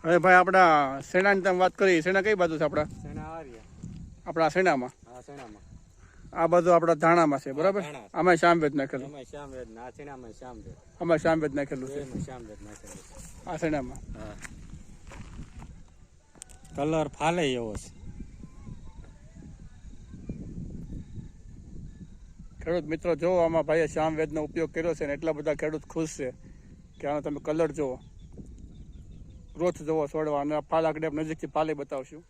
હવે ભાઈ આપણા સેણાની તમે વાત કરી, સેણા કઈ બાજુ છે આપણા? આપણા સેણામાં, આ બાજુ આપણા ધાણામાં છે બરાબર. આમાં શ્યામવેદ નાખેલું, આમાં શ્યામવેદ નાખેલું છે આ સેણામાં. કલર ફાલે એવો છે. ખેડૂત મિત્રો જો આમાં ભાઈએ શ્યામવેદનો ઉપયોગ કર્યો છે ને એટલા બધા ખેડૂત ખુશ છે કે આનો તમે કલર જુઓ, ગ્રોથ જુઓ છોડવા, અને ફાલ આગળ નજીકથી ફાલે બતાવશું.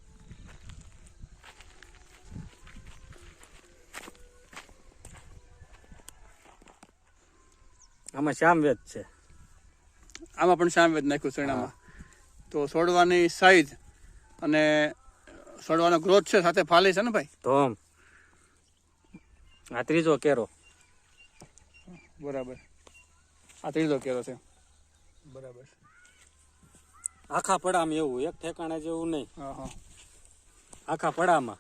આમાં શ્યામવેદ છે, આમાં પણ શ્યામવેદ નાખ્યું શેણામાં. તો છોડવાની સાઈઝ અને છોડવાનો ગ્રોથ છે સાથે ફાલે છે ને ભાઈ. ધોમ આ ત્રીજો કેરો બરાબર, આ ત્રીજો કેરો છે બરાબર. આખા પડામાં એવું એક ઠેકાણે જેવું નહીં. હા હા, આખા પડામાં,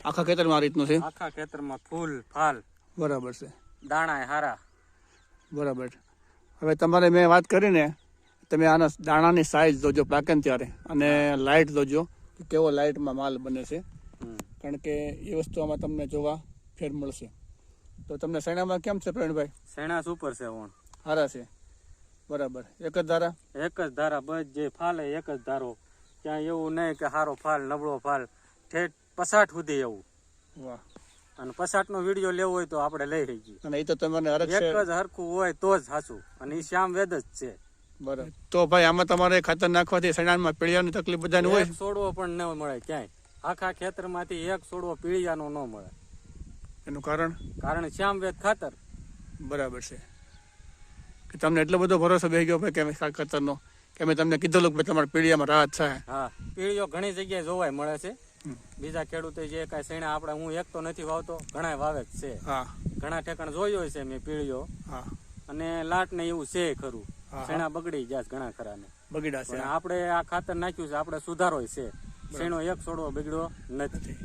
આખા ખેતરમાં આ રીતનું છે. આખા ખેતરમાં ફૂલ ફાલ બરાબર છે, દાણા હારા બરાબર. હવે તમારે મેં વાત કરીને તમે આના દાણાની સાઈઝ જોજો પાકે ને ત્યારે, અને લાઇટ જોજો કે કેવો લાઇટમાં માલ બને છે, કારણ કે એ વસ્તુ આમાં તમને જોવા ફેર મળશે. તો તમને શેણામાં કેમ છે પ્રવીણભાઈ? શેણા સુપર છે, ઓણ સારા છે બરાબર. એક જ ધારા, એક જ ધારા, બસ જે ફાલે એક જ ધારો. ક્યાં એવું નહીં કે સારો ફાલ નબળો ફાલ, ઠેઠ 65 સુધી એવું. વાહ. અને 65 નો વિડીયો લેવો હોય તો આપણે લઈ શકીએ. અને એ તો તમને એક જ હરખું હોય તો જ સાચું, અને એ શ્યામવેદ જ છે બરાબર. તો ભાઈ આમાં તમારે ખાતર નાખવાથી શેણામાં પીળિયાની તકલીફ બધાને હોય? એક છોડવો પણ ન મળે ક્યાંય, આખા ખેતરમાંથી એક છોડવો પીળિયાનો ન મળે. એનું કારણ શ્યામવેદ ખાતર. બરાબર છે, કે તમને એટલો બધો ભરોસો બેસી ગયો ભાઈ કે ખાતરનો, કે મેં તમને કીધેલું કે તમારે પીળિયામાં રાહત થાય. હા, પીળીઓ ઘણી જગ્યાએ જોવાય મળે છે. બીજા ખેડૂતો જે કાંઈ શેણા આપણે, હું એક તો નથી વાવતો, ઘણા વાવે જ છે. હા, ઘણા ઠેકાણ જોયો છે મેં પીળીઓ. હા, અને લાટ ને એવું છે ખરું, શેણા બગડી જાય ઘણા ખરા ને બગડ્યા છે. આપણે આ ખાતર નાખ્યું છે, આપણે સુધારો છે. શેણો એક છોડવો બગડ્યો નથી,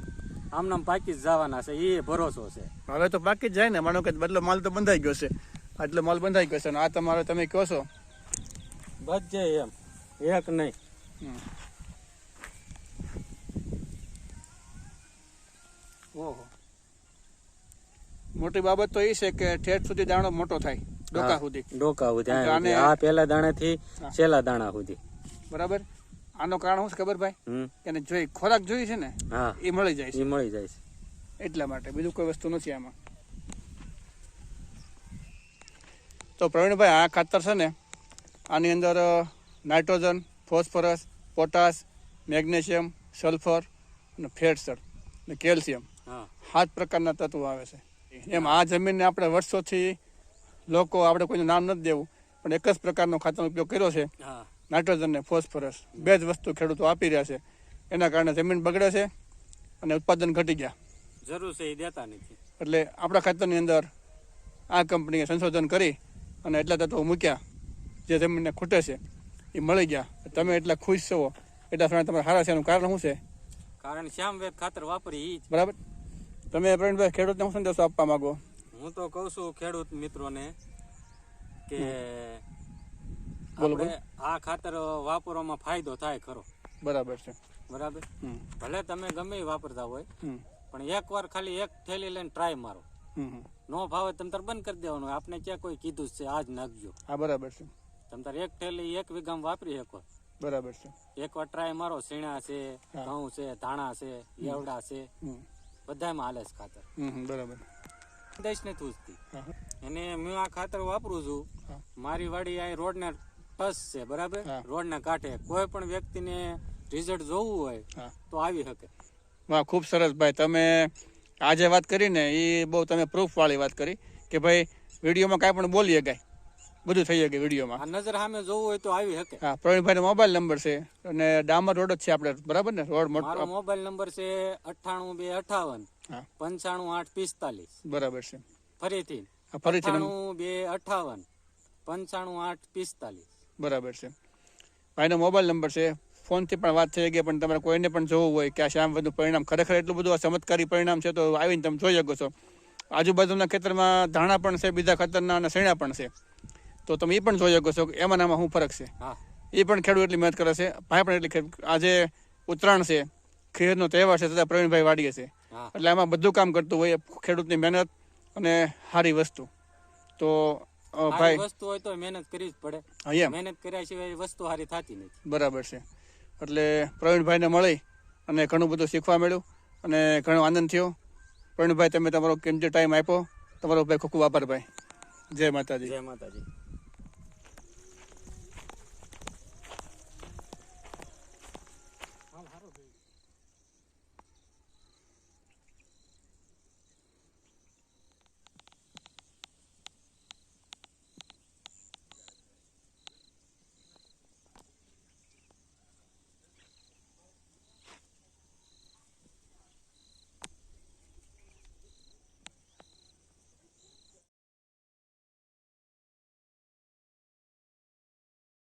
આમનામ પાકી જ જવાના છે, એ ભરોસો છે. હવે તો પાકી જ જાય ને, માનો કે બદલો માલ તો બંધાઈ ગયો છે, આટલો માલ બંધાઈ ગયો છે, અને આ તમારે તમે કહો છો બધે એમ એક નહીં. ઓહો, મોટી બાબત તો એ છે કે ઠેઠ સુધી દાણો મોટો થાય, ડોકા સુધી. ડોકા સુધી, આ પહેલા દાણા થી છેલ્લા દાણા સુધી. બરાબર. આનો કારણ શું છે ખબર ભાઈ? એને જોઈ ખોરાક જોઈ છે ને, એ મળી જાય છે. એ મળી જાય છે એટલા માટે, બીજું કોઈ વસ્તુ નથી આમાં. તો પ્રવીણભાઈ આ ખાતર છે ને, આની અંદર nitrogen, phosphorus, potash, magnesium, sulphur અને ફેટસર અને કેલ્શિયમ, 7 પ્રકારના તત્વો આવે છે. એમ આ જમીનને આપણે વર્ષોથી લોકો, આપણે કોઈનું નામ નથી દેવું, પણ એક જ પ્રકારનો ખાતરનો ઉપયોગ કર્યો છે, નાઇટ્રોજન ને ફોસ્ફરસ. 2 જ વસ્તુ ખેડૂતો આપી રહ્યા છે, એના કારણે જમીન બગડે છે અને ઉત્પાદન ઘટી ગયા. જરૂર છે એ દેતા નથી. એટલે આપણા ખાતરની અંદર આ કંપનીએ સંશોધન કરી અને એટલા તત્વો મૂક્યા જે જમીનને ખૂટે છે, એ મળી ગયા. તમે એટલા ખુશ છો, એટલા સમય તમારે સારા છે. એનું કારણ શું છે? કારણ શ્યામવેદ ખાતર વાપરી. બરાબર. તમે પ્રવીણભાઈ ખેડૂતને શું સંદેશો આપવા માંગો? હું તો કહું છું ખેડૂત મિત્રોને કે આ ખાતર વાપરવામાં ફાયદો થાય ખરો. બરાબર છે. બરાબર. ભલે તમે ગમે વાપરતા હોય, પણ એકવાર ખાલી એક થેલી લઈને ટ્રાય મારો. નો ભાવે તમે તાર બંધ કરી દેવાનું. આપણે ક્યાં કોઈ કીધું છે આજ નાખજો? હા, બરાબર છે. તમે તાર એક થેલી 1 વીઘામાં વાપરી શકો. બરાબર છે. એકવાર ટ્રાય મારો. શીણા છે, ઘઉં છે, ધાણા છે, લેવડા છે, બધામાં હાલે છે ખાતર. બરાબર. દેશ ને થૂજતી અને હું આ ખાતર વાપરું છું. મારી વાડી આ રોડ ને ટચ છે. બરાબર. રોડ ના કાંઠે કોઈ પણ વ્યક્તિને રિઝલ્ટ જોવું હોય તો આવી શકે. વાહ, ખૂબ સરસ ભાઈ. તમે આજે વાત કરી ને એ બહુ તમે પ્રૂફ વાળી વાત કરી કે ભાઈ વિડીયોમાં કાંઈ પણ બોલીએ કાંઈ બધું થઈ શકે વિડીયોમાં. આ નજર સામે જોવું હોય તો આવી શકે. હા, પ્રવીણભાઈનો મોબાઈલ નંબર છે અને ડામર રોડ જ છે આપણે, બરાબર ને? રોડ મોટો. મારો મોબાઈલ નંબર છે 98 258 95 845. બરાબર છે. ફરીથી 98 258 95 845. બરાબર છે. ભાઈનો મોબાઈલ નંબર છે. ફોનથી પણ વાત થઈ ગઈ, પણ તમારે કોઈને પણ જોવું હોય કે આ શ્યામવેદનું પરિણામ ખરેખર એટલું બધું ચમત્કારી પરિણામ છે, તો આવીને તમે જોઈ શકો છો. આજુબાજુના ખેતરમાં ધાણા પણ છે, બીજા ખાતરના અને શેણા પણ છે, તો તમે એ પણ જોઈ શકો છો કે એમાં નામાં શું ફરક છે. એ પણ ખેડૂત એટલી મહેનત કરે છે. ભાઈ પણ એટલી આજે ઉત્તરાયણ છે, ખેડૂતનો તહેવાર છે, છતાં પ્રવીણભાઈ વાડીએ છે. એટલે આમાં બધું કામ કરતું હોય ખેડૂતની મહેનત અને સારી વસ્તુ. તો ભાઈ વસ્તુ હોય તો મહેનત કરવી જ પડે. મહેનત કર્યા સિવાય વસ્તુ સારી થતી નથી. બરાબર છે. એટલે પ્રવીણભાઈને મળી અને ઘણું બધું શીખવા મળ્યું અને ઘણો આનંદ થયો. પ્રવીણભાઈ, તમે તમારો કિંમતી ટાઈમ આપ્યો. તમારો ભાઈ ખૂબ ખૂબ આભાર ભાઈ. જય માતાજી. જય માતાજી.